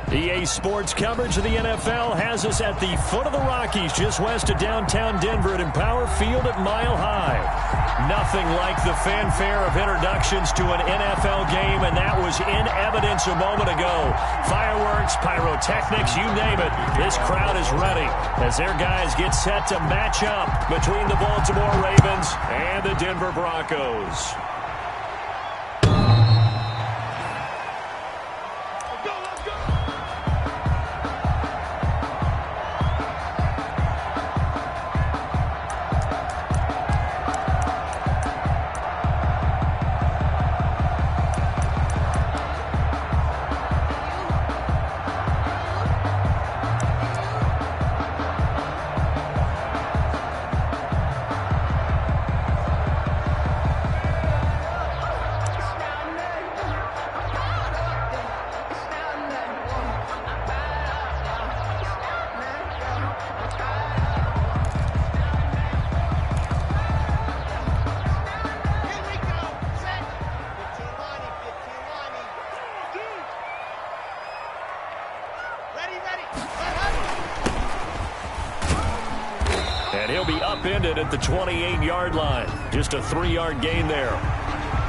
EA Sports coverage of the NFL has us at the foot of the Rockies, just west of downtown Denver at Empower Field at Mile High. Nothing like the fanfare of introductions to an NFL game, and that was in evidence a moment ago. Fireworks, pyrotechnics, you name it. This crowd is ready as their guys get set to match up between the Baltimore Ravens and the Denver Broncos. And he'll be upended at the 28-yard line. Just a 3-yard gain there.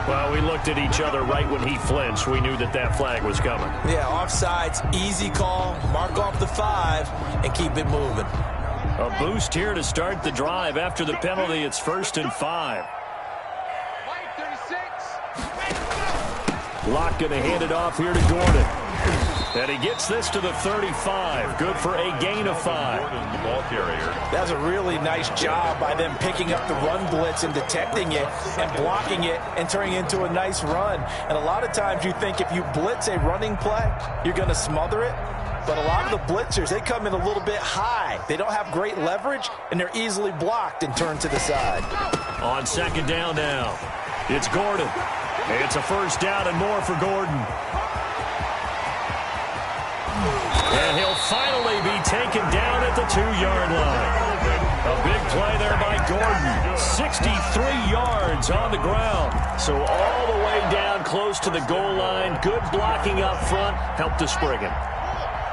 Well, we looked at each other right when he flinched. We knew that that flag was coming. Yeah, offsides, easy call. Mark off the 5 and keep it moving. A boost here to start the drive after the penalty. It's 1st and 5. Locke going to hand it off here to Gordon. And he gets this to the 35. Good for a gain of 5. The ball carrier. That's a really nice job by them picking up the run blitz and detecting it and blocking it and turning it into a nice run. And a lot of times you think if you blitz a running play, you're going to smother it. But a lot of the blitzers, they come in a little bit high. They don't have great leverage, and they're easily blocked and turned to the side. On 2nd down now, it's Gordon. It's a 1st down and more for Gordon. And he'll finally be taken down at the 2-yard line. A big play there by Gordon. 63 yards on the ground. So all the way down close to the goal line. Good blocking up front. Helped to spring him.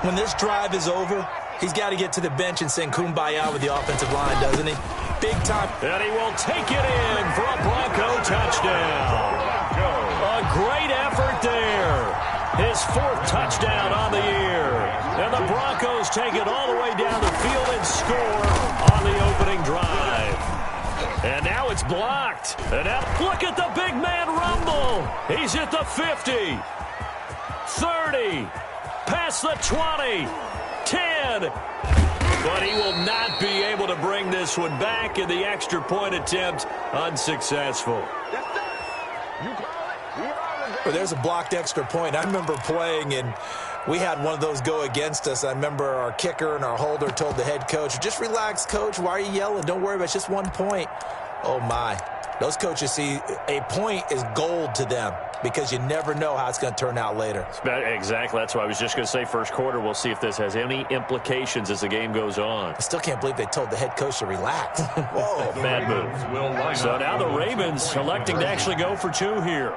When this drive is over, he's got to get to the bench and sing kumbaya with the offensive line, doesn't he? Big time. And he will take it in for a Bronco touchdown. A great effort there. His 4th touchdown on the year. And the Broncos take it all the way down the field and score on the opening drive. And now it's blocked. And now look at the big man rumble. He's at the 50, 30, past the 20, 10. But he will not be able to bring this one back, in the extra point attempt unsuccessful. Well, there's a blocked extra point. I remember playing, and we had one of those go against us. I remember our kicker and our holder told the head coach, just relax, coach. Why are you yelling? Don't worry about it. It's just 1 point. Oh, my. Those coaches see a point is gold to them because you never know how it's going to turn out later. Exactly. That's why I was just going to say 1st quarter. We'll see if this has any implications as the game goes on. I still can't believe they told the head coach to relax. Whoa. Bad move. So now the Ravens electing to actually go for 2 here.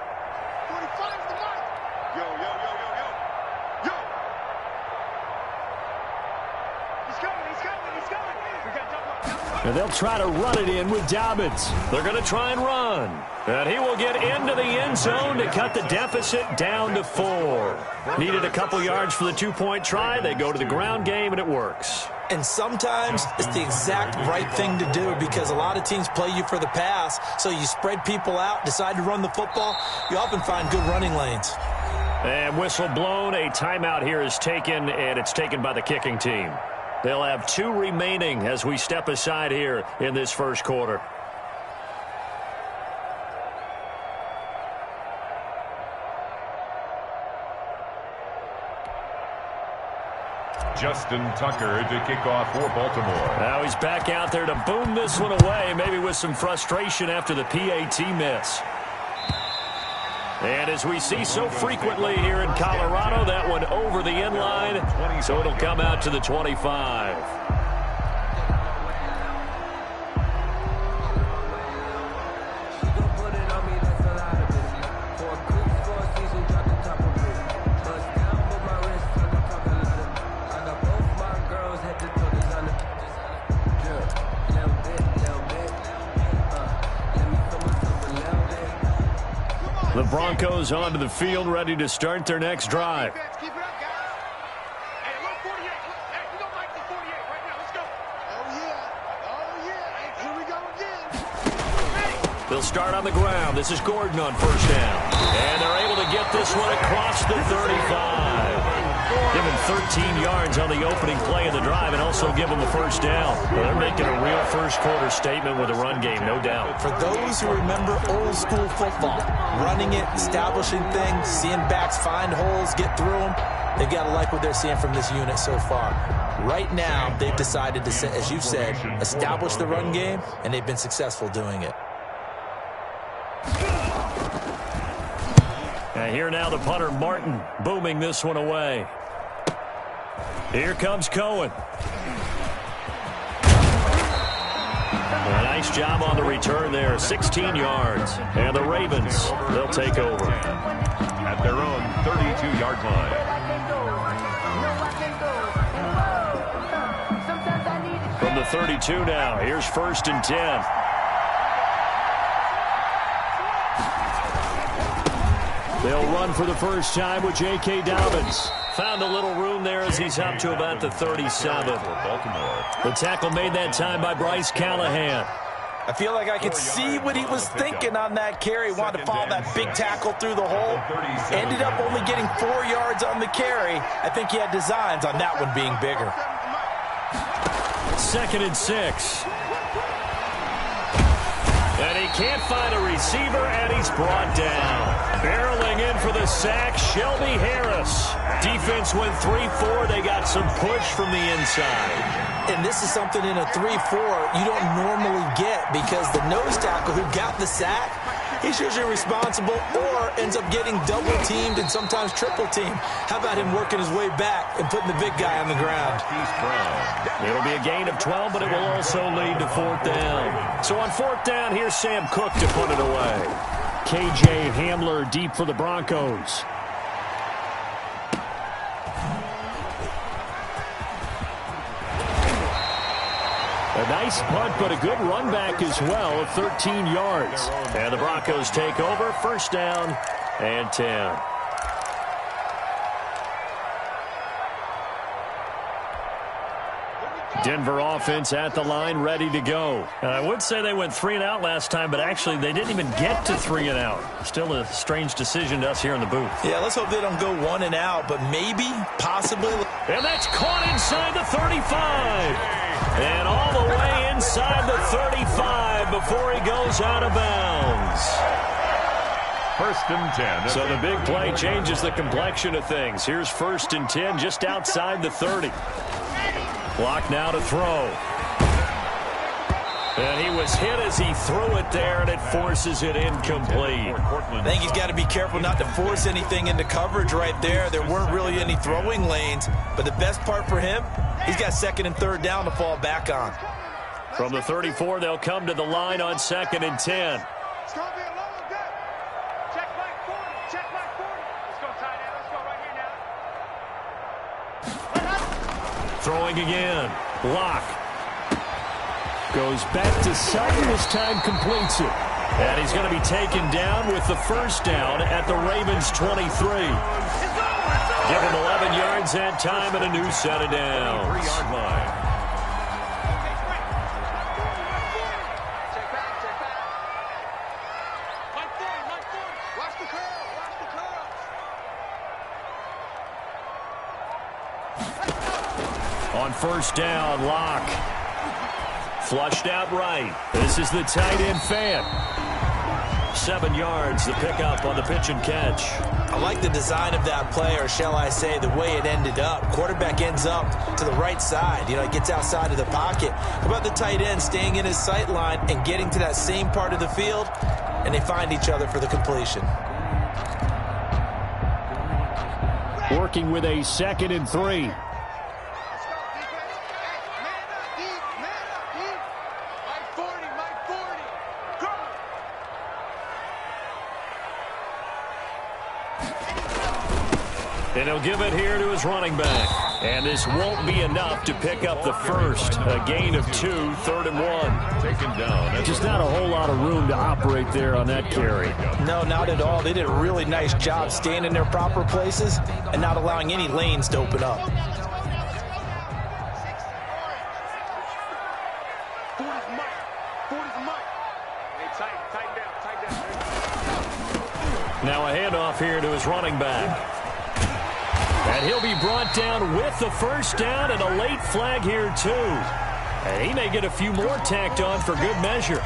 And they'll try to run it in with Dobbins. They're going to try and run. And he will get into the end zone to cut the deficit down to 4. Needed a couple yards for the 2-point try. They go to the ground game, and it works. And sometimes it's the exact right thing to do because a lot of teams play you for the pass. So you spread people out, decide to run the football. You often find good running lanes. And whistle blown. A timeout here is taken, and it's taken by the kicking team. They'll have 2 remaining as we step aside here in this 1st quarter. Justin Tucker to kick off for Baltimore. Now he's back out there to boom this one away, maybe with some frustration after the PAT miss. And as we see so frequently here in Colorado, that one over the end line, so it'll come out to the 25. Broncos onto the field, ready to start their next drive. Keep it up, guys. Hey, look, 48. Look, hey, we don't like the 48 right now. Let's go. Oh, yeah. Oh, yeah. Hey, here we go again. They'll start on the ground. This is Gordon on first down. And they're able to get this one across the 35. Give him 13 yards on the opening play of the drive and also give him the first down. Well, they're making a real first-quarter statement with a run game, no doubt. For those who remember old-school football, running it, establishing things, seeing backs find holes, get through them, they've got to like what they're seeing from this unit so far. Right now, they've decided to, as you said, establish the run game, and they've been successful doing it. And here now the punter, Martin, booming this one away. Here comes Cohen. A nice job on the return there, 16 yards. And the Ravens, they'll take over. At their own 32-yard line. From the 32 now, here's 1st and 10. They'll run for the first time with J.K. Dobbins. Found a little room there as he's up to about the 37. The tackle made that time by Bryce Callahan. I feel like I could see what he was thinking on that carry. Wanted to follow that big tackle through the hole. Ended up only getting 4 yards on the carry. I think he had designs on that one being bigger. 2nd and 6. And he can't find a receiver, and he's brought down. Barreling in for the sack, Shelby Harris. Defense went 3-4. They got some push from the inside. And this is something in a 3-4 you don't normally get because the nose tackle who got the sack, he's usually responsible or ends up getting double-teamed and sometimes triple-teamed. How about him working his way back and putting the big guy on the ground? It'll be a gain of 12, but it will also lead to 4th down. So on 4th down, here's Sam Cook to put it away. K.J. Hamler deep for the Broncos. A nice punt, but a good run back as well of 13 yards. And the Broncos take over, 1st down and 10. Denver offense at the line, ready to go. And I would say they went 3 and out last time, but actually they didn't even get to 3 and out. Still a strange decision to us here in the booth. Yeah, let's hope they don't go 1 and out, but maybe, possibly. And that's caught inside the 35. And all the way inside the 35 before he goes out of bounds. 1st and 10. So the big play changes the complexion of things. Here's 1st and 10 just outside the 30. Block now to throw. And he was hit as he threw it there, and it forces it incomplete. I think he's got to be careful not to force anything into coverage right there. There weren't really any throwing lanes, but the best part for him, he's got 2nd and 3rd down to fall back on. From the 34, they'll come to the line on 2nd and 10. It's going to be a long day. Check back 40. Check back 40. Let's go, tight end. Let's go right here now. Throwing again. Block. Goes back to Sutton. This time completes it. And he's going to be taken down with the 1st down at the Ravens 23. Give him 11 yards that time and a new set of downs. 3-yard line. Check back. Mike 40. Watch the curl. On 1st down, Locke. Flushed out right. This is the tight end fan. 7 yards, the pickup on the pitch and catch. I like the design of that play, or shall I say the way it ended up. Quarterback ends up to the right side. He gets outside of the pocket. How about the tight end staying in his sight line and getting to that same part of the field, and they find each other for the completion. Working with a 2nd and 3. And he'll give it here to his running back. And this won't be enough to pick up the first. A gain of 2, 3rd and 1. Taken down. Just not a whole lot of room to operate there on that carry. No, not at all. They did a really nice job staying in their proper places and not allowing any lanes to open up. Now a handoff here to his running back. And he'll be brought down with the first down and a late flag here too. And he may get a few more tacked on for good measure.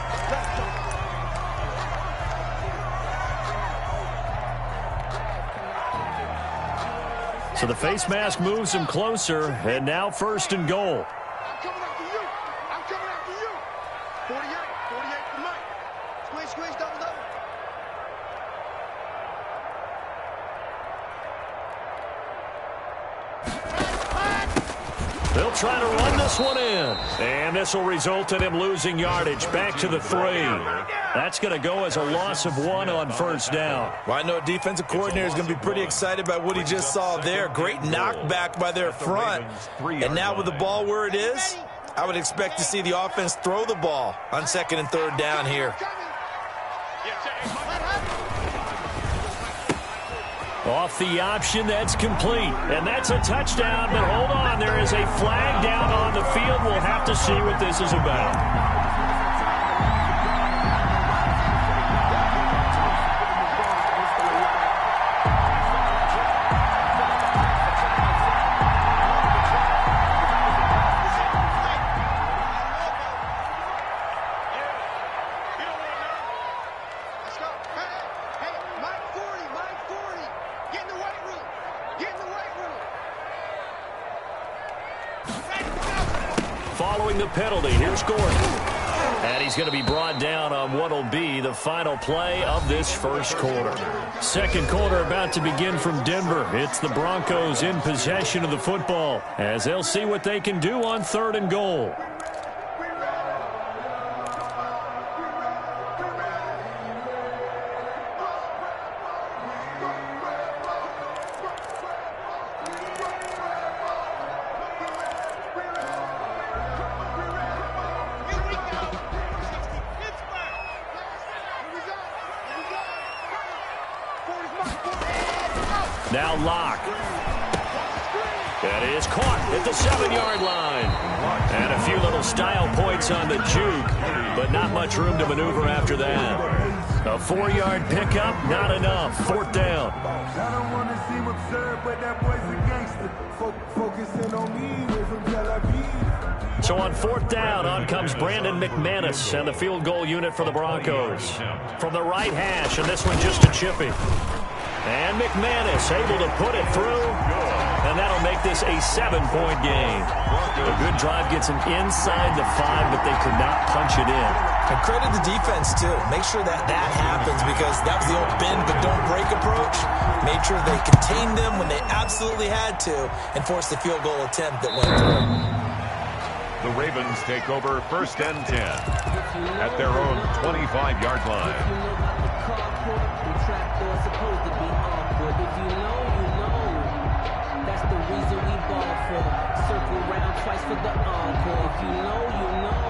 So the face mask moves him closer, and now 1st and goal. I'm coming after you. I'm coming after you. 48 for Mike. Squeeze, double. They'll try to run this one in. And this will result in him losing yardage back to the 3. That's going to go as a loss of 1 on 1st down. Well, I know a defensive coordinator is going to be pretty excited by what he just saw there. Great knockback by their front. And now with the ball where it is, I would expect to see the offense throw the ball on 2nd and 3rd down here. Off the option, that's complete. And that's a touchdown, but hold on, there is a flag down on the field. We'll have to see what this is about. Following the penalty, here's Gordon. And he's going to be brought down on what will be the final play of this 1st quarter. 2nd quarter about to begin from Denver. It's the Broncos in possession of the football as they'll see what they can do on 3rd and goal. Now Locke. That is caught at the 7-yard line. And a few little style points on the juke, but not much room to maneuver after that. A 4-yard pickup, not enough. 4th down. I don't want to seem absurd, but that boy's a gangster. Focusing on me, we're from Tel Aviv. So on 4th down, on comes Brandon McManus and the field goal unit for the Broncos. From the right hash, and this one just a chippy. And McManus able to put it through, and that'll make this a 7-point game. A good drive gets them inside the 5, but they could not punch it in. And credit the defense, too. Make sure that happens because that was the old bend but don't break approach. Made sure they contained them when they absolutely had to and forced the field goal attempt that went through. The Ravens take over 1st and 10 at their own 25-yard line. If you know, you know. That's the reason we ball for. Circle round twice for the encore. If you know, you know.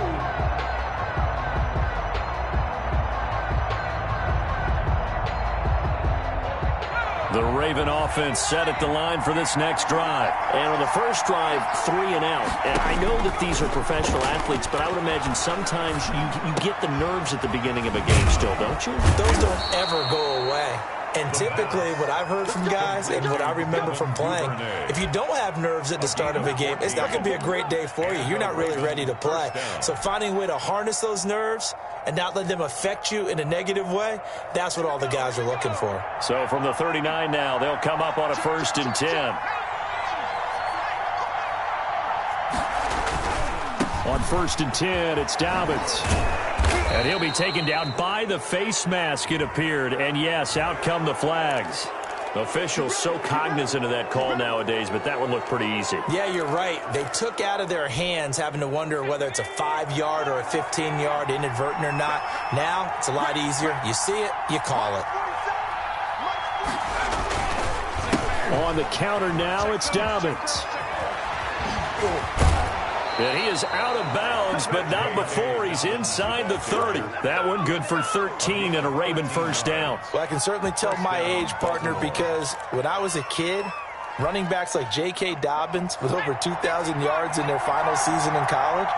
The Raven offense set at the line for this next drive. And on the first drive, 3 and out. And I know that these are professional athletes, but I would imagine sometimes you get the nerves at the beginning of a game still, don't you? Those don't ever go away. And typically, what I've heard from guys and what I remember from playing, if you don't have nerves at the start of a game, it's not going to be a great day for you. You're not really ready to play. So finding a way to harness those nerves and not let them affect you in a negative way, that's what all the guys are looking for. So from the 39 now, they'll come up on a 1st and 10. On 1st and 10, it's Dobbins. And he'll be taken down by the face mask, it appeared. And, yes, out come the flags. Officials so cognizant of that call nowadays, but that one looked pretty easy. Yeah, you're right. They took out of their hands having to wonder whether it's a 5-yard or a 15-yard inadvertent or not. Now, it's a lot easier. You see it, you call it. On on the counter now. It's Dobbins. And he is out of bounds, but not before he's inside the 30. That one good for 13 and a Raven first down. Well, I can certainly tell my age, partner, because when I was a kid, running backs like J.K. Dobbins with over 2,000 yards in their final season in college,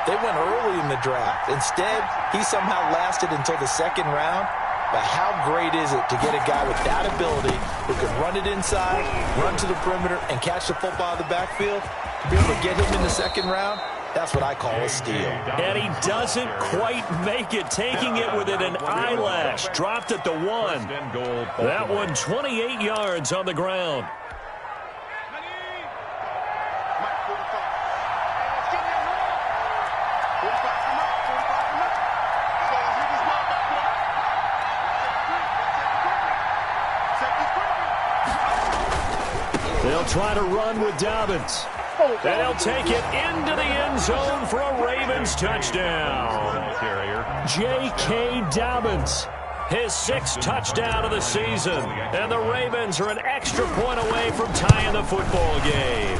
they went early in the draft. Instead, he somehow lasted until the second round. But how great is it to get a guy with that ability who can run it inside, run to the perimeter, and catch the football out of the backfield? To be able to get him in the second round, that's what I call a steal. And he doesn't quite make it, taking it within an eyelash. Dropped at the 1. That one 28 yards on the ground. They'll try to run with Dobbins. And they'll take it into the end zone for a Ravens touchdown. J.K. Dobbins, his 6th touchdown of the season. And the Ravens are an extra point away from tying the football game.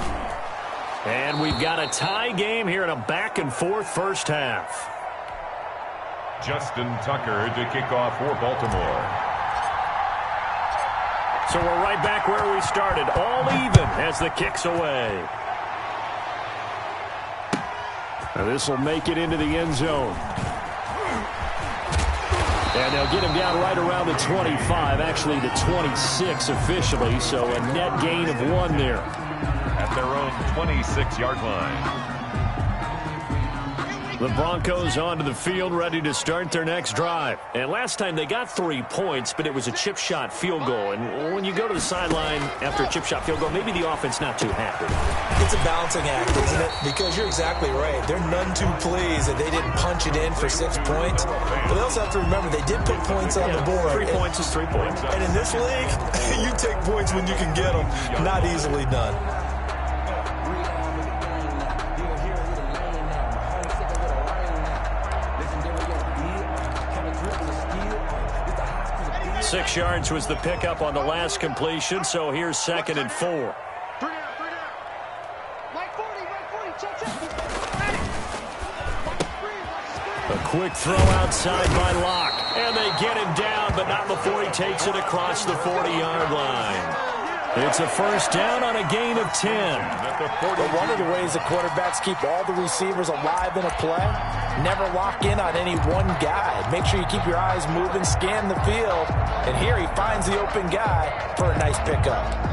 And we've got a tie game here in a back-and-forth first half. Justin Tucker to kick off for Baltimore. So we're right back where we started, all even as the kick's away. Now this will make it into the end zone. And they'll get him down right around the 25, actually the 26 officially, so a net gain of 1 there. At their own 26-yard line. The Broncos onto the field, ready to start their next drive. And last time they got 3 points, but it was a chip shot field goal. And when you go to the sideline after a chip shot field goal, maybe the offense not too happy. It's a balancing act, isn't it? Because you're exactly right. They're none too pleased that they didn't punch it in for 6 points. But they also have to remember they did put points on the board. 3 points is 3 points. And in this league, you take points when you can get them. Not easily done. Six yards was the pickup on the last completion, so here's 2nd and 4. 3 down. Mike 40, check. A quick throw outside by Locke, and they get him down, but not before he takes it across the 40-yard line. It's a first down on a gain of 10. But one of the ways the quarterbacks keep all the receivers alive in a play, never lock in on any one guy. Make sure you keep your eyes moving, scan the field, and here he finds the open guy for a nice pickup.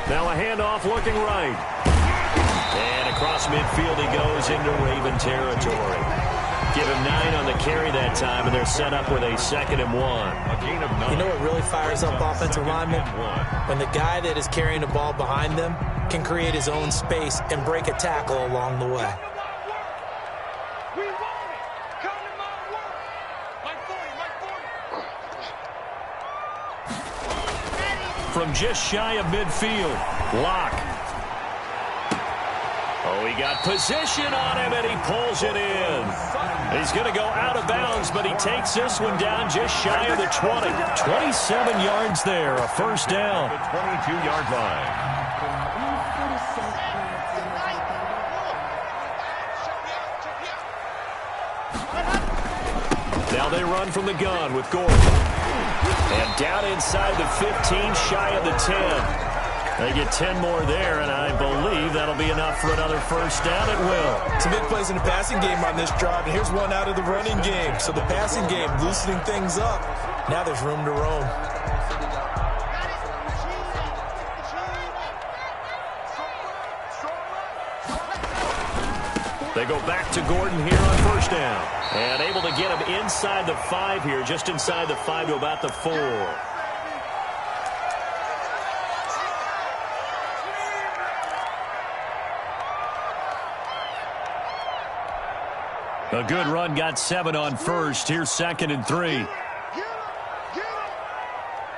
Now a handoff looking right. And across midfield he goes into Raven territory. Give him 9 on the carry that time, and they're set up with a 2nd and 1. A gain of 9. You know what really fires up offensive linemen? When the guy that is carrying the ball behind them can create his own space and break a tackle along the way. We want it. Come to my work. Mike 40. From just shy of midfield, Locke. Oh, he got position on him, and he pulls it in. He's going to go out of bounds, but he takes this one down just shy of the 20. 27 yards there, a first down. The 22-yard line. Now they run from the gun with Gordon. And down inside the 15, shy of the 10. They get 10 more there, and I believe that'll be enough for another first down. It will. Some big plays in the passing game on this drive, and here's one out of the running game. So the passing game loosening things up. Now there's room to roam. They go back to Gordon here on first down. And able to get him inside the 5 here, just inside the 5 to about the 4. A good run, got 7 on first. Here's 2nd and 3. Get him.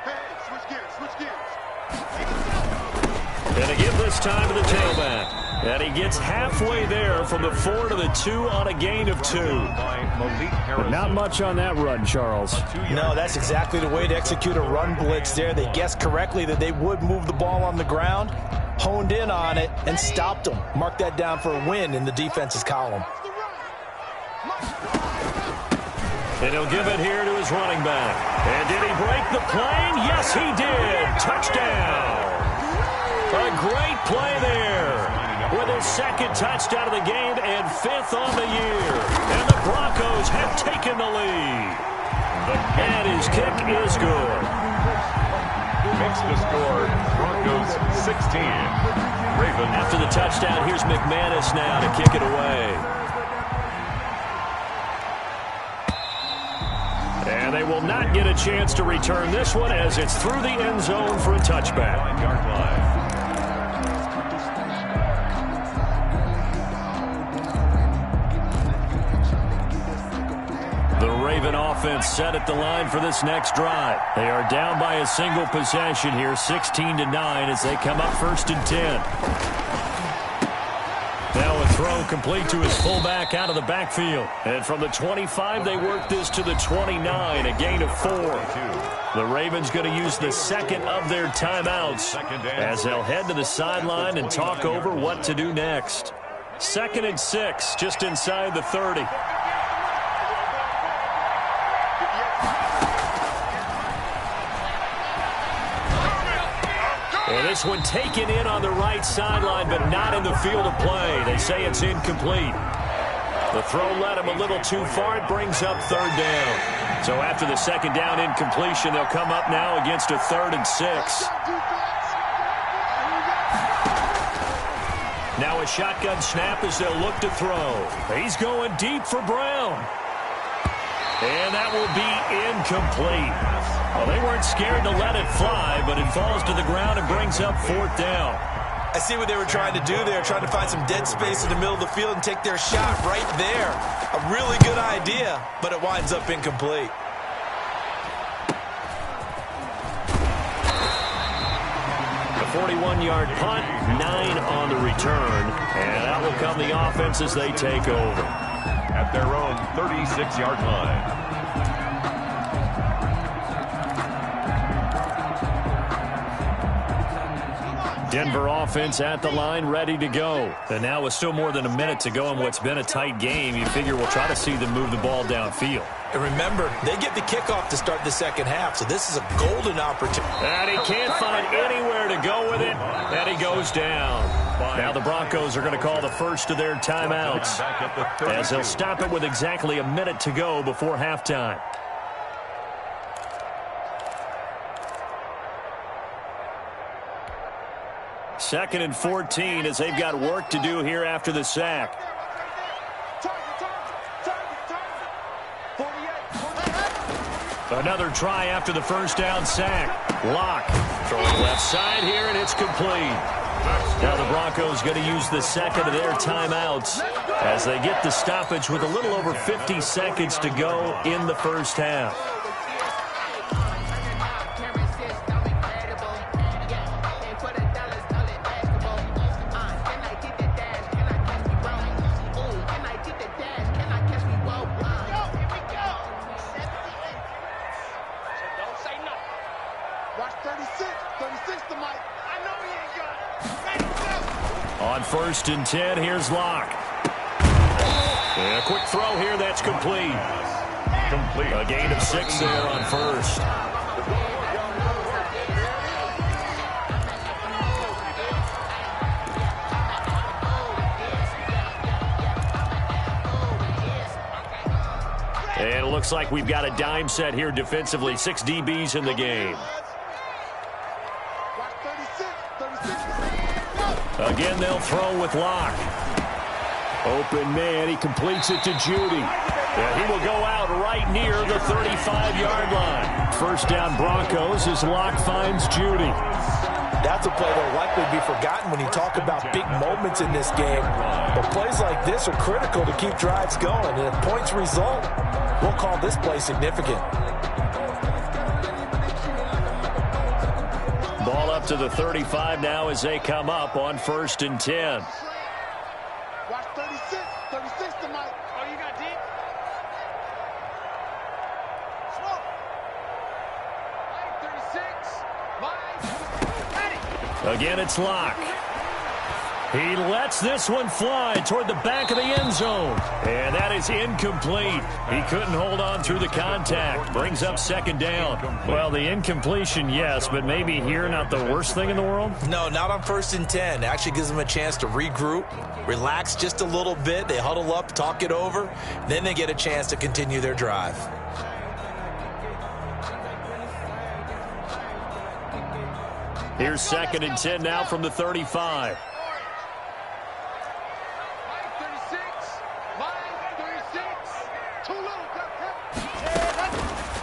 Hey, switch gears. time to the tailback. And he gets halfway there from the 4 to the 2 on a gain of 2. Not much on that run, Charles. No, that's exactly the way to execute a run blitz there. They guessed correctly that they would move the ball on the ground, honed in on it, and stopped them. Mark that down for a win in the defense's column. And he'll give it here to his running back. And did he break the plane? Yes, he did. Touchdown. A great play there. With his second touchdown of the game and 5th on the year. And the Broncos have taken the lead. And his kick is good. Makes the score Broncos 16. Ravens. After the touchdown, here's McManus now to kick it away. And they will not get a chance to return this one as it's through the end zone for a touchback. 9-yard line. The Raven offense set at the line for this next drive. They are down by a single possession here, 16-9, as they come up 1st and 10. Now a throw complete to his fullback out of the backfield. And from the 25, they work this to the 29, a gain of 4. The Ravens going to use the second of their timeouts as they'll head to the sideline and talk over what to do next. 2nd and 6, just inside the 30. And this one taken in on the right sideline, but not in the field of play. They say it's incomplete. The throw led him a little too far. It brings up 3rd down. So after the 2nd down incompletion, they'll come up now against a 3rd and 6. Now a shotgun snap as they'll look to throw. He's going deep for Brown. And that will be incomplete. Well, they weren't scared to let it fly, but it falls to the ground and brings up 4th down. I see what they were trying to do there, trying to find some dead space in the middle of the field and take their shot right there. A really good idea, but it winds up incomplete. The 41-yard punt, 9 on the return, and out will come the offense as they take over. At their own 36-yard line. Denver offense at the line, ready to go. And now with still more than a minute to go in what's been a tight game, you figure we'll try to see them move the ball downfield. And remember, they get the kickoff to start the second half, so this is a golden opportunity. And he can't find anywhere to go with it, and he goes down. Now the Broncos are going to call the first of their timeouts as they'll stop it with exactly a minute to go before halftime. Second and 14 as they've got work to do here after the sack. Another try after the first down sack. Lock throwing left side here, and it's complete. Now the Broncos going to use the second of their timeouts as they get the stoppage with a little over 50 seconds to go in the first half. On 1st and 10, here's Locke. And a quick throw here, that's complete. A gain of 6 there on 1st. And it looks like we've got a dime set here defensively. 6 DBs in the game. Again, they'll throw with Locke. Open man, he completes it to Judy. And he will go out right near the 35-yard line. First down Broncos as Locke finds Judy. That's a play that will likely be forgotten when you talk about big moments in this game. But plays like this are critical to keep drives going. And if points result, we'll call this play significant. Ball up to the 35 now as they come up on 1st and 10. Watch 36. 36 to Mike. Oh, you got deep? Smoke. Mike, 36. Mike. Again, it's Locke. He lets this one fly toward the back of the end zone. And that is incomplete. He couldn't hold on through the contact. Brings up 2nd down. Well, the incompletion, yes, but maybe here not the worst thing in the world? No, not on 1st and 10. It actually gives them a chance to regroup, relax just a little bit. They huddle up, talk it over. Then they get a chance to continue their drive. Here's 2nd and 10 now from the 35.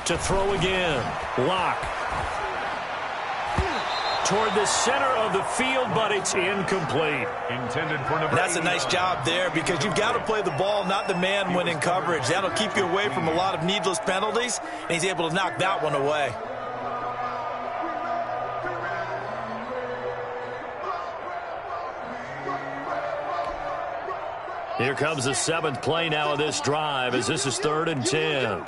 To throw again. Locke. Toward the center of the field, but it's incomplete. Intended for number That's a nice job there because you've got to play the ball, not the man when in coverage. That'll keep you away from a lot of needless penalties, and he's able to knock that one away. Here comes the 7th play now of this drive as this is 3rd and 10.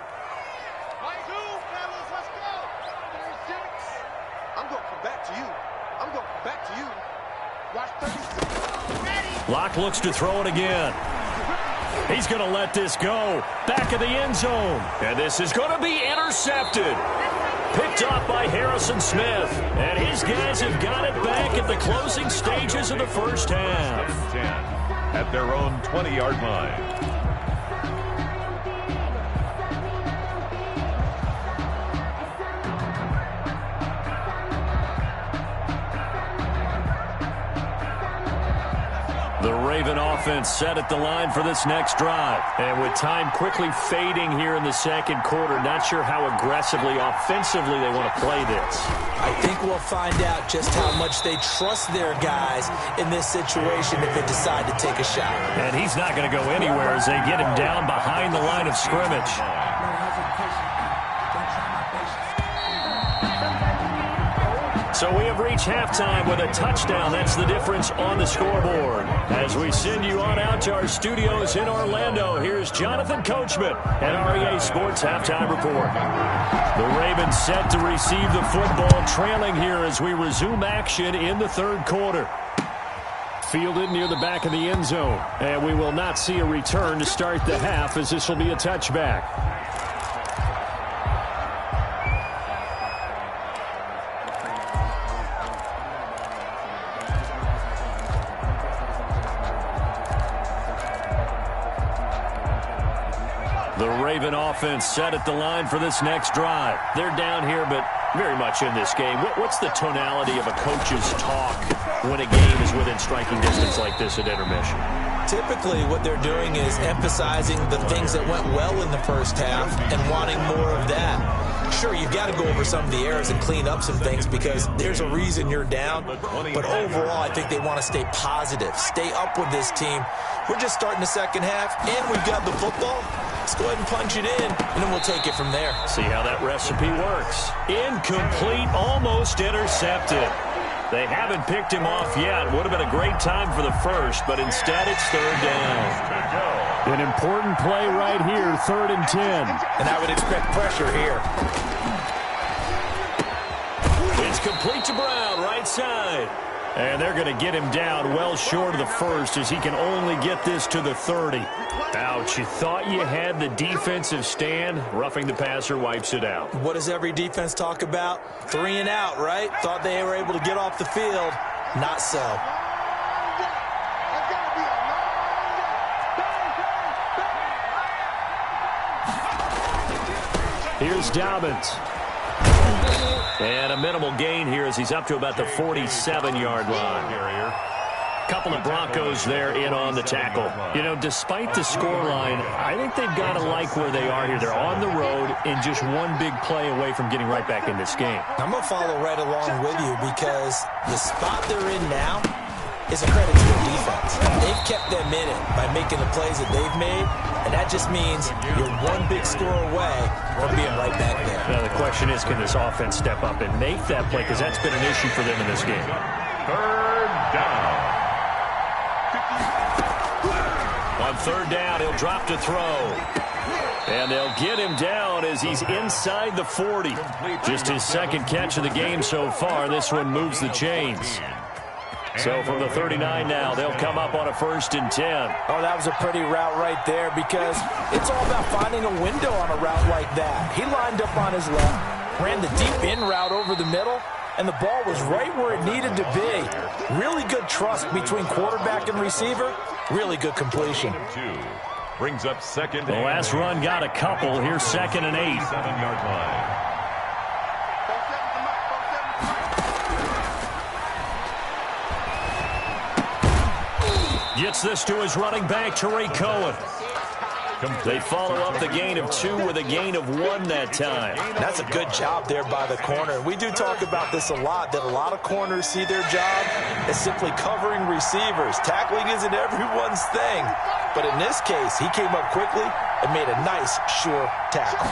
Locke looks to throw it again. He's going to let this go. Back of the end zone. And this is going to be intercepted. Picked off by Harrison Smith. And his guys have got it back at the closing stages of the first half. 10 at their own 20-yard line. The Raven offense set at the line for this next drive. And with time quickly fading here in the 2nd quarter, not sure how aggressively, offensively they want to play this. I think we'll find out just how much they trust their guys in this situation if they decide to take a shot. And he's not going to go anywhere as they get him down behind the line of scrimmage. So we have reached halftime with a touchdown. That's the difference on the scoreboard. As we send you on out to our studios in Orlando, here's Jonathan Coachman at REA Sports Halftime Report. The Ravens set to receive the football, trailing here as we resume action in the 3rd quarter. Fielded near the back of the end zone. And we will not see a return to start the half as this will be a touchback. The Raven offense set at the line for this next drive. They're down here, but very much in this game. What's the tonality of a coach's talk when a game is within striking distance like this at intermission? Typically, what they're doing is emphasizing the things that went well in the first half and wanting more of that. Sure, you've got to go over some of the errors and clean up some things because there's a reason you're down. But overall, I think they want to stay positive, stay up with this team. We're just starting the second half, and we've got the football. Let's go ahead and punch it in, and then we'll take it from there. See how that recipe works. Incomplete, almost intercepted. They haven't picked him off yet. Would have been a great time for the first, but instead it's 3rd down. An important play right here, 3rd and 10. And I would expect pressure here. It's complete to Brown, right side. And they're going to get him down well short of the first as he can only get this to the 30. Ouch, you thought you had the defensive stand. Roughing the passer wipes it out. What does every defense talk about? 3 and out, right? Thought they were able to get off the field. Not so. Here's Dobbins. And a minimal gain here as he's up to about the 47-yard line. Couple of Broncos there in on the tackle. You know, despite the scoreline, I think they've got to like where they are here. They're on the road and just one big play away from getting right back in this game. I'm going to follow right along with you because the spot they're in now, is a credit to their defense. They've kept them in it by making the plays that they've made, and that just means you're one big score away from being right back there. Now the question is, can this offense step up and make that play? Because that's been an issue for them in this game. Third down. On third down, he'll drop to throw. And they'll get him down as he's inside the 40. Just his second catch of the game so far. This one moves the chains. So from the 39 now, they'll come up on a 1st and 10. Oh, that was a pretty route right there because it's all about finding a window on a route like that. He lined up on his left, ran the deep in route over the middle, and the ball was right where it needed to be. Really good trust between quarterback and receiver. Really good completion. Brings up second. The last run got a couple. Here's 2nd and 8. 7-yard line. Gets this to his running back, Tariq Cohen. They follow up the gain of 2 with a gain of 1 that time. That's a good job there by the corner. We do talk about this a lot, that a lot of corners see their job as simply covering receivers. Tackling isn't everyone's thing. But in this case, he came up quickly and made a nice, sure tackle.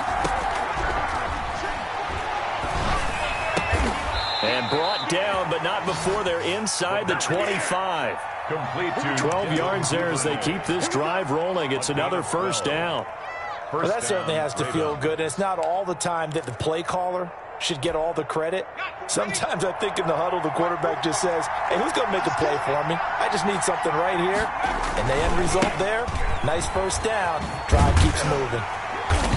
And brought down, but not before they're inside the 25. Complete to 12 yards there as they keep this drive rolling. It's another 1st down. Well, that certainly has to feel good. And it's not all the time that the play caller should get all the credit. Sometimes I think in the huddle, the quarterback just says, hey, who's going to make a play for me? I just need something right here. And the end result there, nice 1st down. Drive keeps moving.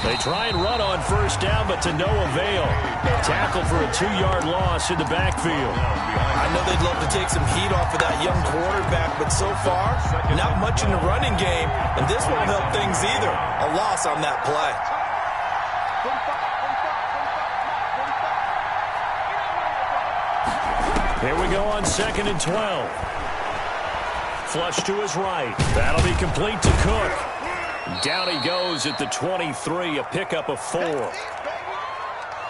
They try and run on 1st down, but to no avail. Tackle for a 2-yard loss in the backfield. I know they'd love to take some heat off of that young quarterback, but so far, not much in the running game, and this won't help things either. A loss on that play. Here we go on 2nd and 12. Flush to his right. That'll be complete to Cook. Down he goes at the 23, a pickup of 4.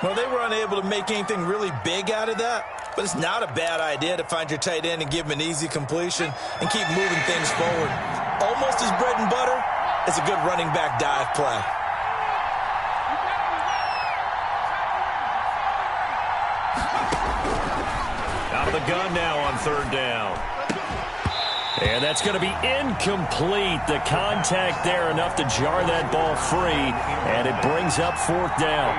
Well, they were unable to make anything really big out of that, but it's not a bad idea to find your tight end and give him an easy completion and keep moving things forward. Almost as bread and butter as a good running back dive play. Out of the gun now on 3rd down. And that's going to be incomplete. The contact there enough to jar that ball free, and it brings up 4th down.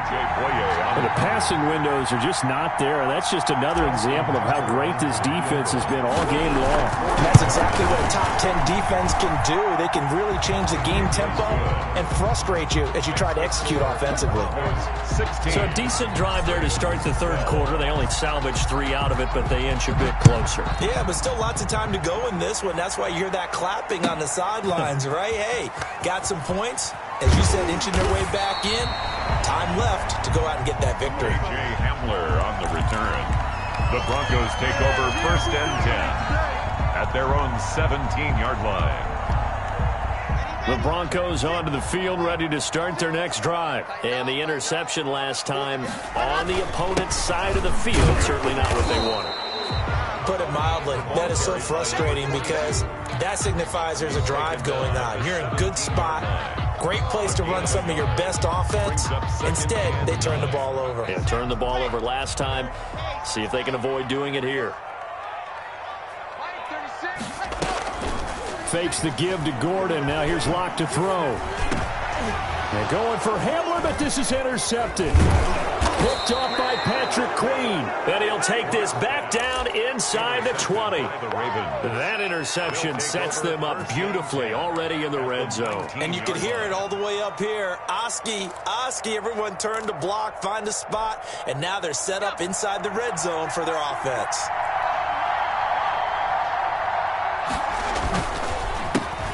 The passing windows are just not there. That's just another example of how great this defense has been all game long. And that's exactly what a top 10 defense can do. They can really change the game tempo and frustrate you as you try to execute offensively. So a decent drive there to start the 3rd quarter. They only salvaged 3 out of it, but they inch a bit closer. Yeah, but still lots of time to go in this one. That's why you hear that clapping on the sidelines, right? Hey, got some points. As you said, inching their way back in. Time left to go out and get that victory. Jay Hamler on the return. The Broncos take over 1st and 10 at their own 17-yard line. The Broncos onto the field, ready to start their next drive. And the interception last time on the opponent's side of the field, certainly not what they wanted. Put it mildly, that is so frustrating because that signifies there's a drive going on. You're in a good spot, great place to run some of your best offense. Instead, they turn the ball over. Yeah, turned the ball over last time. See if they can avoid doing it here. Fakes the give to Gordon. Now here's Locke to throw. They're going for Hamler, but this is intercepted. Picked off by Patrick Queen. And he'll take this back down inside the 20. That interception sets them up beautifully already in the red zone. And you can hear it all the way up here. Oski, everyone turned to block, find a spot, and now they're set up inside the red zone for their offense.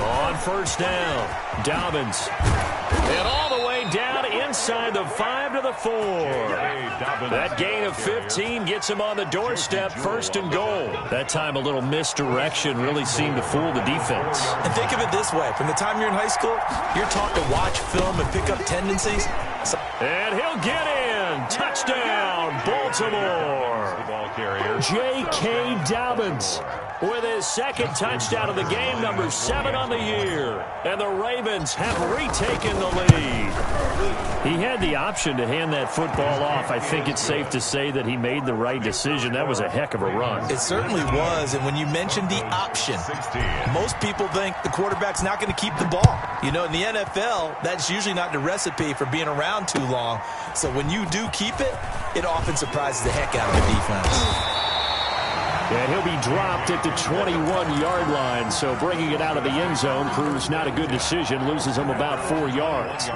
On 1st down, Dobbins. And all the way down inside the 5 to the 4. That gain of 15 gets him on the doorstep, 1st and goal. That time a little misdirection really seemed to fool the defense. And think of it this way. From the time you're in high school, you're taught to watch film and pick up tendencies. And he'll get in. Touchdown, Baltimore. The ball carrier. J.K. Dobbins. with his second touchdown of the game, number 7 on the year. And the Ravens have retaken the lead. He had the option to hand that football off. I think it's safe to say that he made the right decision. That was a heck of a run. It certainly was. And when you mentioned the option, most people think the quarterback's not going to keep the ball. You know, in the NFL, that's usually not the recipe for being around too long. So when you do keep it, it often surprises the heck out of the defense. And he'll be dropped at the 21-yard line, so bringing it out of the end zone proves not a good decision, loses him about 4 yards.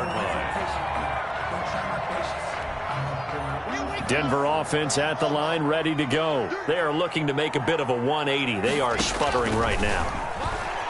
Denver offense at the line, ready to go. They are looking to make a bit of a 180. They are sputtering right now.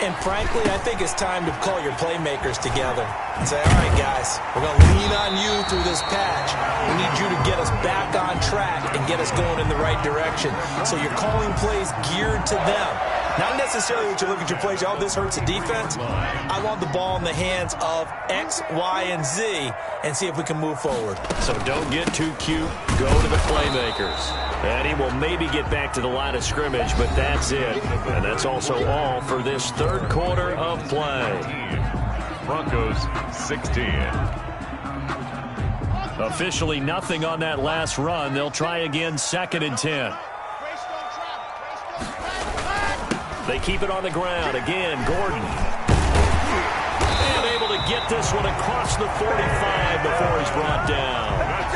And frankly, I think it's time to call your playmakers together and say, all right, guys, we're going to lean on you through this patch. We need you to get us back on track and get us going in the right direction. So you're calling plays geared to them. Not necessarily that you look at your plays, oh, this hurts the defense. I want the ball in the hands of X, Y, and Z and see if we can move forward. So don't get too cute. Go to the playmakers. And he will maybe get back to the line of scrimmage, but that's it. And that's also all for this third quarter of play. Broncos 16. Officially nothing on that last run. They'll try again, 2nd and 10. They keep it on the ground. Again, Gordon. And able to get this one across the 45 before he's brought down.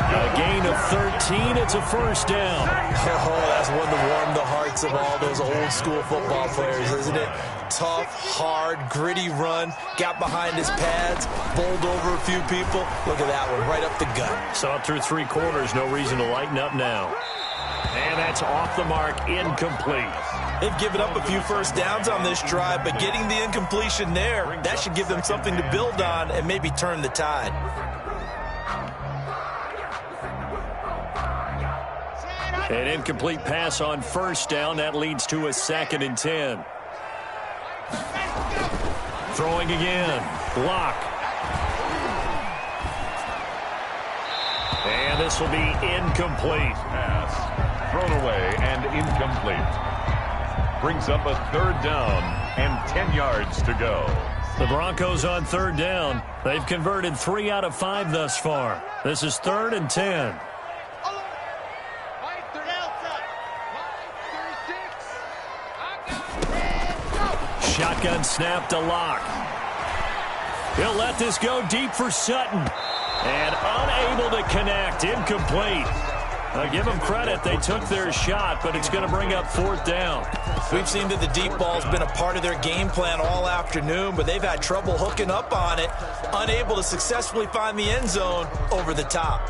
A gain of 13. It's a first down. Oh, that's one to warm the hearts of all those old school football players, isn't it? Tough, hard, gritty run. Got behind his pads, bowled over a few people. Look at that one, right up the gut. Saw it through 3 quarters. No reason to lighten up now. And that's off the mark, incomplete. They've given up a few first downs on this drive, but getting the incompletion there, that should give them something to build on and maybe turn the tide. An incomplete pass on first down. That leads to a 2nd and 10. Throwing again. Block. And this will be incomplete. Pass thrown away and incomplete. Brings up a 3rd down and 10 yards to go. The Broncos on 3rd down. They've converted 3 out of 5 thus far. This is 3rd and 10. Shotgun snap to Locke. He'll let this go deep for Sutton. And unable to connect. Incomplete. I'll give them credit. They took their shot, but it's going to bring up 4th down. We've seen that the deep ball's been a part of their game plan all afternoon, but they've had trouble hooking up on it. Unable to successfully find the end zone over the top.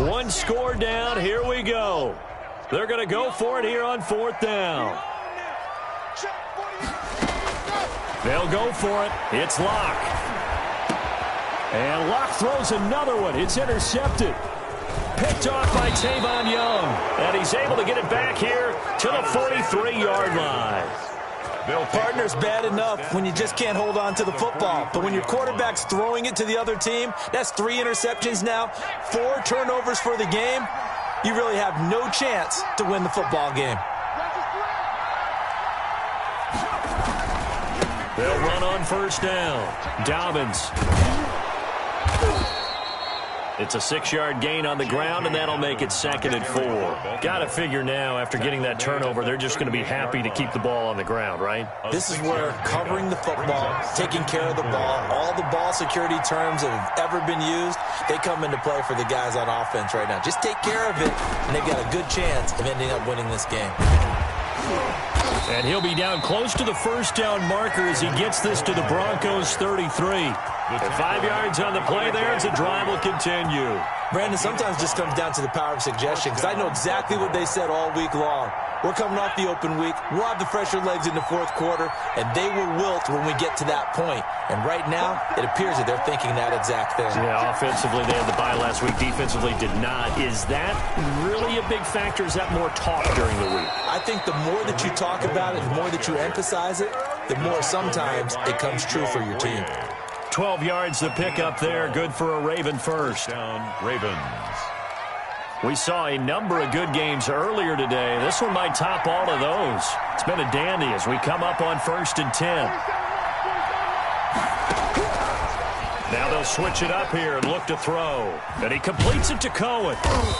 One score down. Here we go. They're going to go for it here on 4th down. They'll go for it. It's Locke. And Locke throws another one. It's intercepted. Picked off by Tavon Young. And he's able to get it back here to the 43-yard line. Partner's bad enough when you just can't hold on to the football. But when your quarterback's throwing it to the other team, that's 3 interceptions now, 4 turnovers for the game. You really have no chance to win the football game. They'll run on first down. Dobbins. It's a 6-yard gain on the ground, and that'll make it 2nd and 4. Got to figure now, after getting that turnover, they're just going to be happy to keep the ball on the ground, right? This is where covering the football, taking care of the ball, all the ball security terms that have ever been used, they come into play for the guys on offense right now. Just take care of it, and they've got a good chance of ending up winning this game. And he'll be down close to the first down marker as he gets this to the Broncos 33. And 5 yards on the play there as the drive will continue. Brandon, sometimes it just comes down to the power of suggestion, because I know exactly what they said all week long. We're coming off the open week. We'll have the fresher legs in the 4th quarter, and they will wilt when we get to that point. And right now, it appears that they're thinking that exact thing. Yeah, offensively, they had the bye last week. Defensively, did not. Is that really a big factor? Is that more talk during the week? I think the more that you talk about it, the more that you emphasize it, the more sometimes it comes true for your team. 12 yards to pick up there. Good for a Raven first. Down, Ravens. We saw a number of good games earlier today. This one might top all of those. It's been a dandy as we come up on 1st and 10. Now they'll switch it up here and look to throw. And he completes it to Cohen.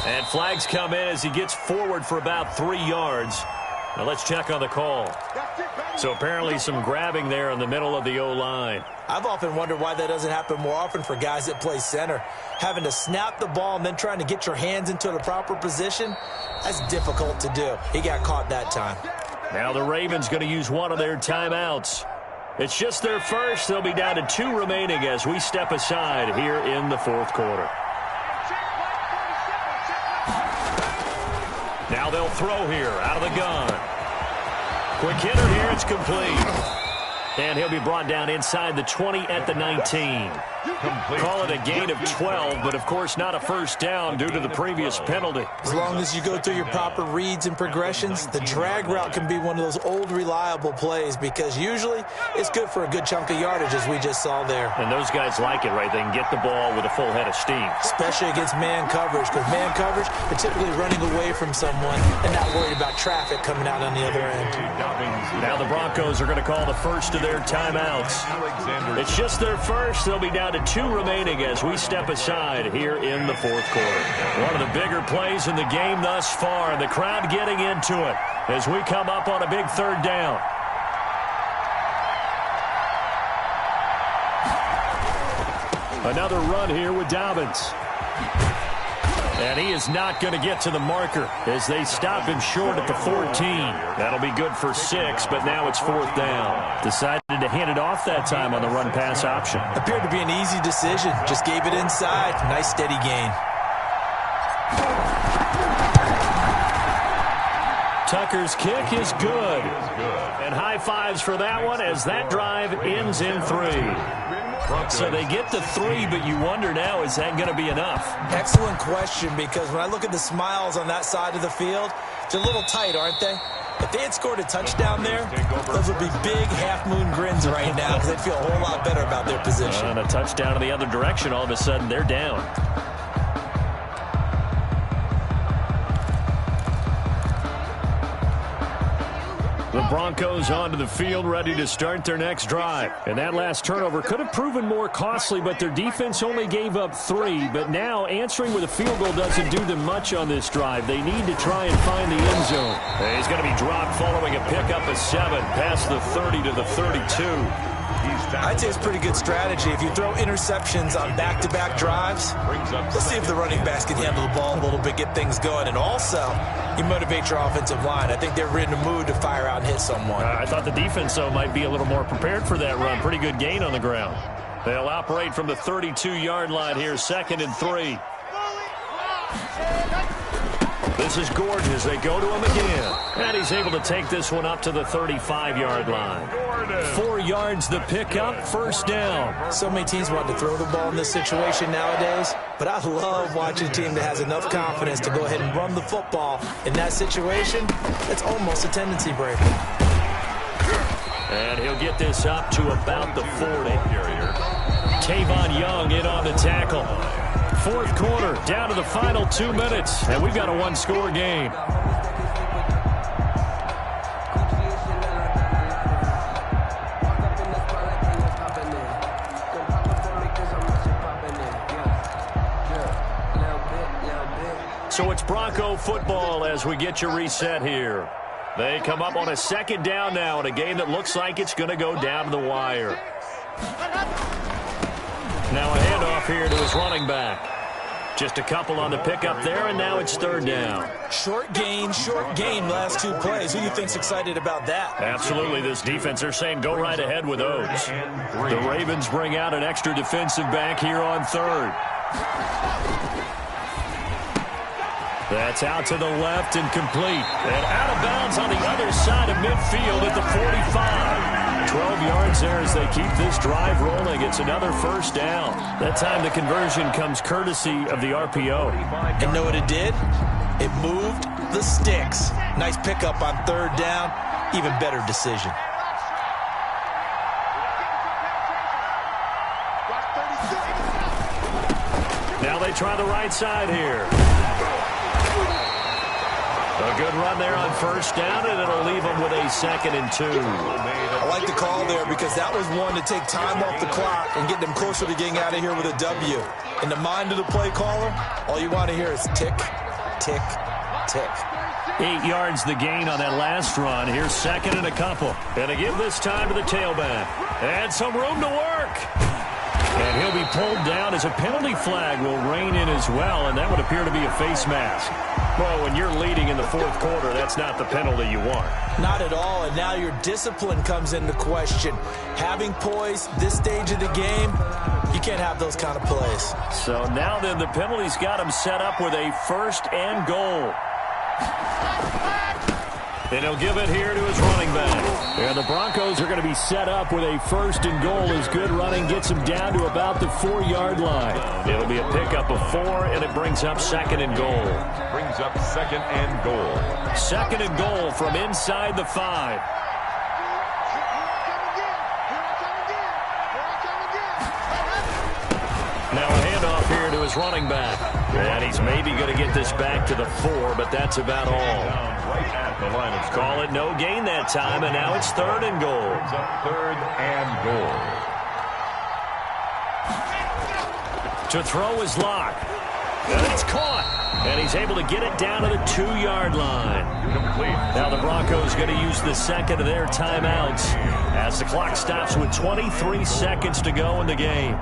And flags come in as he gets forward for about 3 yards. Now let's check on the call. So apparently some grabbing there in the middle of the O-line. I've often wondered why that doesn't happen more often for guys that play center. Having to snap the ball and then trying to get your hands into the proper position, that's difficult to do. He got caught that time. Now the Ravens going to use one of their timeouts. It's just their first. They'll be down to 2 remaining as we step aside here in the 4th quarter. Now they'll throw here out of the gun. Quick hitter here. It's complete. And he'll be brought down inside the 20 at the 19. Call it a gain of 12, but of course not a first down due to the previous penalty. As long as you go through your proper reads and progressions, the drag route can be one of those old reliable plays because usually it's good for a good chunk of yardage as we just saw there. And those guys like it, right? They can get the ball with a full head of steam. Especially against man coverage, because man coverage, they're typically running away from someone and not worried about traffic coming out on the other end. Now the Broncos are going to call the first of their timeouts. It's just their first. They'll be down to 2 remaining as we step aside here in the 4th quarter. One of the bigger plays in the game thus far, and the crowd getting into it as we come up on a big 3rd down. Another run here with Dobbins. And he is not going to get to the marker as they stop him short at the 14. That'll be good for 6, but now it's 4th down. Decided to hand it off that time on the run-pass option. Appeared to be an easy decision. Just gave it inside. Nice steady gain. Tucker's kick is good. And high fives for that one as that drive ends in 3. So they get to 3, but you wonder now, is that going to be enough? Excellent question, because when I look at the smiles on that side of the field, they're a little tight, aren't they? If they had scored a touchdown there, those would be big half-moon grins right now because they'd feel a whole lot better about their position. And a touchdown in the other direction, all of a sudden they're down. The Broncos onto the field, ready to start their next drive. And that last turnover could have proven more costly, but their defense only gave up 3. But now answering with a field goal doesn't do them much on this drive. They need to try and find the end zone. And he's going to be dropped following a pickup of 7 past the 30 to the 32. I'd say it's pretty good strategy. If you throw interceptions on back-to-back drives, let's see if the running backs can handle the ball a little bit, get things going. And also, you motivate your offensive line. I think they're in the mood to fire out and hit someone. I thought the defense, though, might be a little more prepared for that run. Pretty good gain on the ground. They'll operate from the 32-yard line here, 2nd and 3. This is Gordon as they go to him again. And he's able to take this one up to the 35-yard line. 4 yards the pickup, 1st down. So many teams want to throw the ball in this situation nowadays, but I love watching a team that has enough confidence to go ahead and run the football. In that situation, it's almost a tendency breaker. And he'll get this up to about the 40. Tavon Young in on the tackle. 4th quarter, down to the final 2 minutes, and we've got a 1-score game. So it's Bronco football as we get your reset here. They come up on a 2nd down now in a game that looks like it's going to go down to the wire. Now a handoff here to his running back. Just a couple on the pickup there, and now it's 3rd down. Short gain, last 2 plays. Who do you think's excited about that? Absolutely. This defense, they're saying go right ahead with those. The Ravens bring out an extra defensive back here on 3rd. That's out to the left and complete. And out of bounds on the other side of midfield at the 45. 12 yards there as they keep this drive rolling. It's another 1st down. That time the conversion comes courtesy of the RPO. And know what it did? It moved the sticks. Nice pickup on 3rd down. Even better decision. Now they try the right side here. A good run there on first down, and it'll leave them with a 2nd and 2. I like the call there because that was one to take time off the clock and get them closer to getting out of here with a W. In the mind of the play caller, all you want to hear is tick, tick, tick. 8 yards the gain on that last run. Here's 2nd and a couple. And to give this time to the tailback. And some room to work. And he'll be pulled down as a penalty flag will rein in as well, and that would appear to be a face mask. Well, when you're leading in the 4th quarter, that's not the penalty you want. Not at all, and now your discipline comes into question. Having poise this stage of the game, you can't have those kind of plays. So now then the penalty's got him set up with a 1st and goal. And he'll give it here to his running back. And the Broncos are going to be set up with a 1st and goal as good running gets him down to about the 4-yard line. It'll be a pickup of 4, and it brings up 2nd and goal. Brings up 2nd and goal. 2nd and goal from inside the 5. Now a handoff here to his running back. And he's maybe going to get this back to the 4, but that's about all. Right at the line of Call it no gain that time, and now it's 3rd and goal. Brings up 3rd and goal. To throw is Locke. And it's caught. And he's able to get it down to the 2-yard line. Complete. Now the Broncos going to use the 2nd of their timeouts as the clock stops with 23 seconds to go in the game.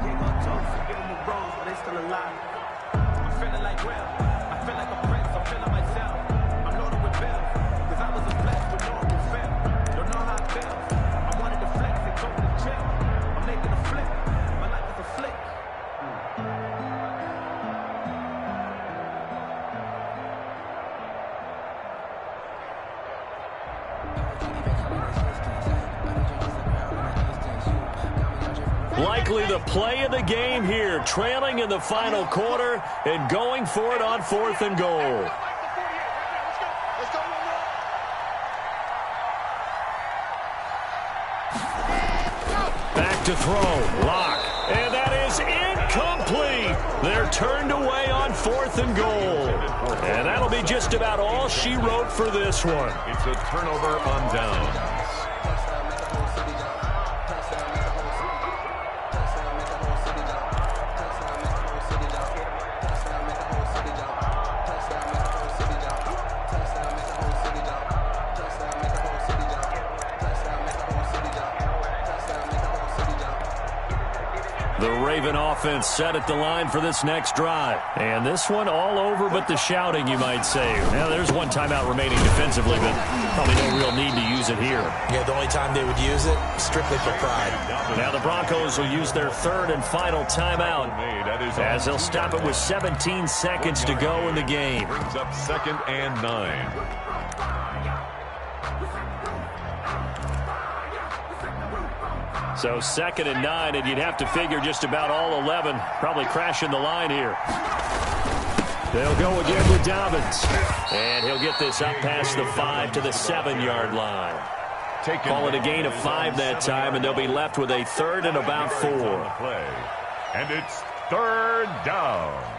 Likely the play of the game here, trailing in the final quarter and going for it on 4th and goal. Back to throw, Locke, and that is incomplete. They're turned away on 4th and goal. And that'll be just about all she wrote for this one. It's a turnover on downs. The Raven offense set at the line for this next drive. And this one all over but the shouting, you might say. Now, there's one timeout remaining defensively, but probably no real need to use it here. Yeah, the only time they would use it, strictly for pride. Now the Broncos will use their 3rd and final timeout as they'll stop it with 17 seconds to go in the game. Brings up 2nd and 9. So 2nd and 9, and you'd have to figure just about all 11 probably crashing the line here. They'll go again with Dobbins. And he'll get this up past the 5 to the 7-yard line. Call it a gain of 5 that time, and they'll be left with a 3rd and about 4. And it's 3rd down.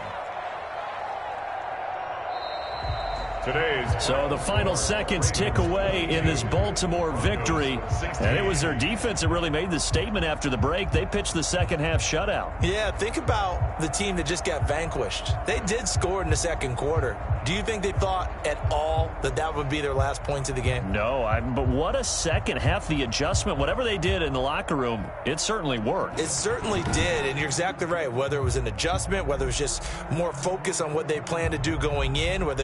So the final seconds tick away in this Baltimore victory. And it was their defense that really made the statement after the break. They pitched the second-half shutout. Yeah, think about the team that just got vanquished. They did score in the 2nd quarter. Do you think they thought at all that that would be their last points of the game? No, but what a second half. The adjustment, whatever they did in the locker room, it certainly worked. It certainly did, and you're exactly right. Whether it was an adjustment, whether it was just more focus on what they planned to do going in, whether